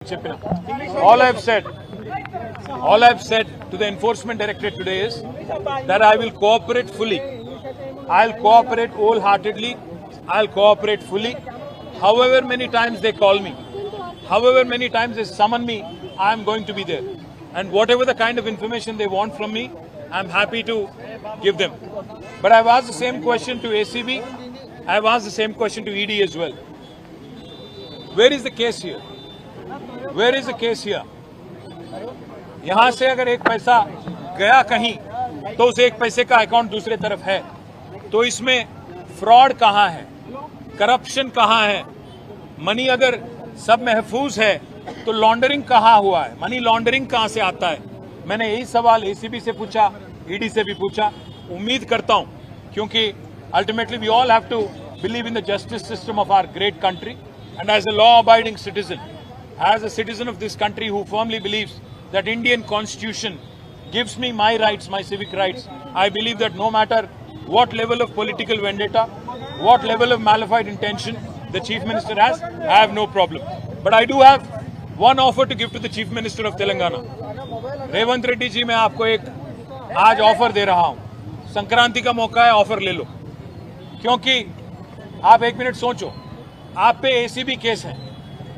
All I've said to the Enforcement Directorate today is that I will cooperate fully. I'll cooperate wholeheartedly. I'll cooperate fully. However many times they call me, however many times they summon me, I'm going to be there. And whatever the kind of information they want from me, I'm happy to give them. But I've asked the same question to ACB. I've asked the same question to ED as well. Where is the case here? Where is the case here? यहां से अगर एक पैसा गया कहीं तो उस एक पैसे का अकाउंट दूसरे तरफ है, तो इसमें फ्रॉड कहां है, करप्शन कहां है? मनी अगर सब महफूज है तो लॉन्ड्रिंग कहां हुआ है? मनी लॉन्ड्रिंग कहां से आता है? मैंने यही सवाल एसीबी से पूछा, ईडी से भी पूछा। उम्मीद करता हूं, क्योंकि ultimately we all have to believe in the justice system of our great country, and as a law abiding citizen, as a citizen of this country who firmly believes that Indian Constitution gives me my rights, my civic rights, I believe that no matter what level of political vendetta, what level of malafide intention the Chief Minister has, I have no problem. But I do have one offer to give to the Chief Minister of Telangana. Revanth Reddy ji, मैं आपको एक आज offer दे रहा हूं। संक्रांति का मौका है, offer ले लो। क्योंकि आप एक मिनट सोचो, आप पे एसीबी केस है।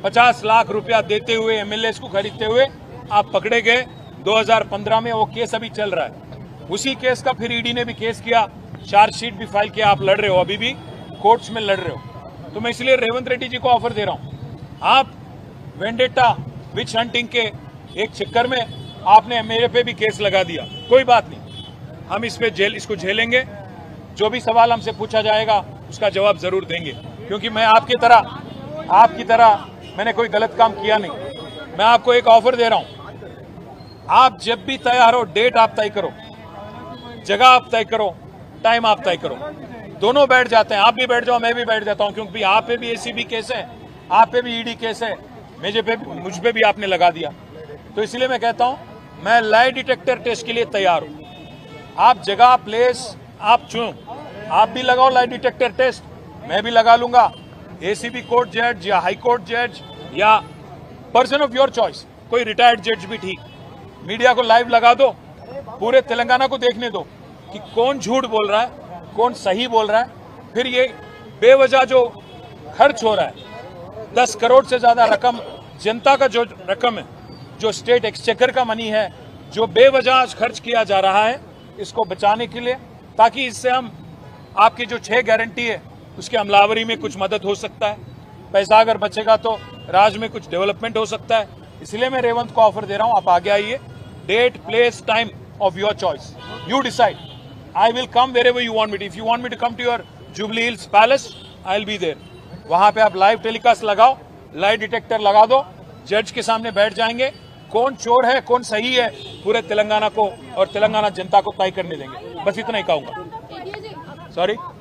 50 लाख रुपया देते हुए, एमएलए को खरीदते हुए आप पकड़े गए 2015 में। वो केस अभी चल रहा है। उसी केस का फिर ईडी ने भी केस किया, चार्जशीट भी फाइल किया। आप लड़ रहे हो, अभी भी कोर्ट्स में लड़ रहे हो। तो मैं इसलिए रेवंत रेड्डी जी को ऑफर दे रहा हूं। आप वेंडेटा, विच हंटिंग के एक चक्कर में आपने मेरे पे भी केस लगा दिया। कोई बात नहीं, हम इसको झेलेंगे। जो भी सवाल हमसे पूछा जाएगा उसका जवाब जरूर देंगे, क्योंकि मैं आपकी तरह मैंने कोई गलत काम किया नहीं। मैं आपको एक ऑफर दे रहा हूं, आप जब भी तैयार हो, डेट आप तय करो, जगह आप तय करो, टाइम आप तय करो, दोनों बैठ जाते हैं। आप भी बैठ जाओ, मैं भी बैठ जाता हूं, क्योंकि आप पे भी एसीबी केस है, आप पे भी ईडी केस है, मुझ पे भी आपने लगा दिया। तो इसलिए मैं कहता हूं, मैं लाई डिटेक्टर टेस्ट के लिए तैयार हूं। आप जगह, प्लेस आप चुनो, आप भी लगाओ लाई डिटेक्टर टेस्ट, मैं भी लगा लूंगा। एसीबी कोर्ट जज या हाई कोर्ट जज या पर्सन ऑफ योर चॉइस, कोई रिटायर्ड जज भी ठीक। मीडिया को लाइव लगा दो, पूरे तेलंगाना को देखने दो कि कौन झूठ बोल रहा है, कौन सही बोल रहा है। फिर ये बेवजह जो खर्च हो रहा है, 10 करोड़ से ज्यादा रकम, जनता का जो रकम है, जो स्टेट एक्सचेकर का मनी है, जो बेवजह खर्च किया जा रहा है, इसको बचाने के लिए, ताकि इससे हम आपकी जो 6 गारंटी है उसकी अमलावरी में कुछ मदद हो सकता है। पैसा अगर बचेगा तो राज्य में कुछ डेवलपमेंट हो सकता है। इसलिए मैं रेवंत को ऑफर दे रहा हूं, आप आगे आइए। Date, place, time of your choice, you decide. I will come wherever you want me to. If you want me to come to your Jubilee Hills palace, I will be there. वहां पे आप live telecast लगाओ, live detector लगा दो, जज के सामने बैठ जाएंगे। कौन चोर है, कौन सही है, पूरे तेलंगाना को और तेलंगाना जनता को तय करने देंगे। बस इतना ही कहूंगा। सॉरी।